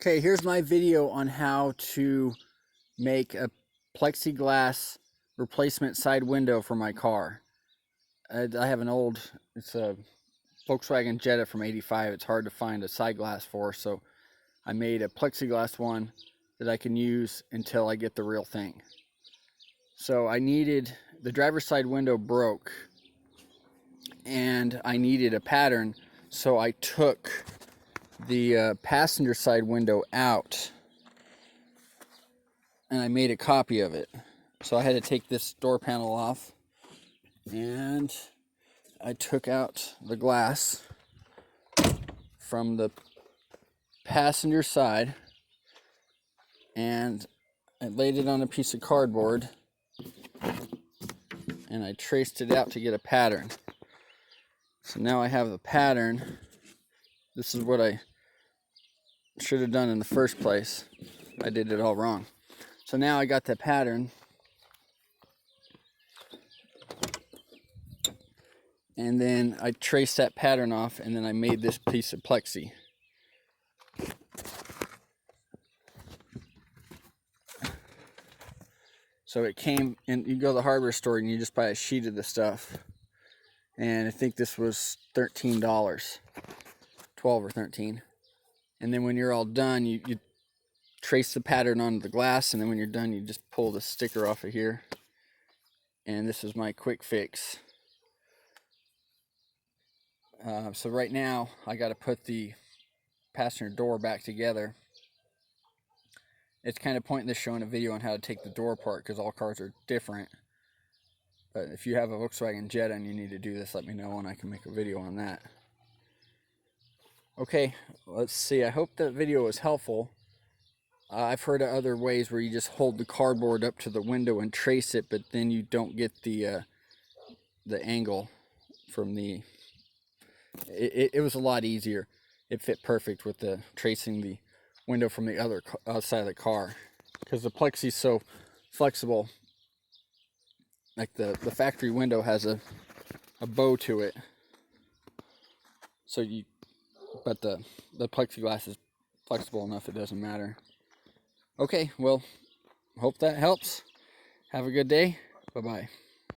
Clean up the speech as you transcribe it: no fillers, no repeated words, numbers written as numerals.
Okay, here's my video on how to make a plexiglass replacement side window for my car. I have an old, it's a Volkswagen Jetta from '85. It's hard to find a side glass for, so I made a plexiglass one that I can use until I get the real thing. So the driver's side window broke and I needed a pattern, so I took the passenger side window out and I made a copy of it. So I had to take this door panel off and I took out the glass from the passenger side and I laid it on a piece of cardboard and I traced it out to get a pattern. So now I have the pattern. This is what I should have done in the first place. I did it all wrong. So now I got the pattern, and then I traced that pattern off, and then I made this piece of plexi. So it came, and you go to the hardware store and you just buy a sheet of the stuff. And I think this was $13, 12 or 13. And then when you're all done, you trace the pattern onto the glass, and then when you're done, you just pull the sticker off of here. And this is my quick fix. So right now, I got to put the passenger door back together. It's kind of pointless showing a video on how to take the door apart because all cars are different. But if you have a Volkswagen Jetta and you need to do this, let me know and I can make a video on that. Okay, let's see. I hope that video was helpful. I've heard of other ways where you just hold the cardboard up to the window and trace it, but then you don't get the angle from the... It was a lot easier. It fit perfect with the tracing the window from the other side of the car, because the plexi is so flexible. Like the factory window has a bow to it, so but the plexiglass is flexible enough it doesn't matter. Okay, well, hope that helps. Have a good day. Bye-bye.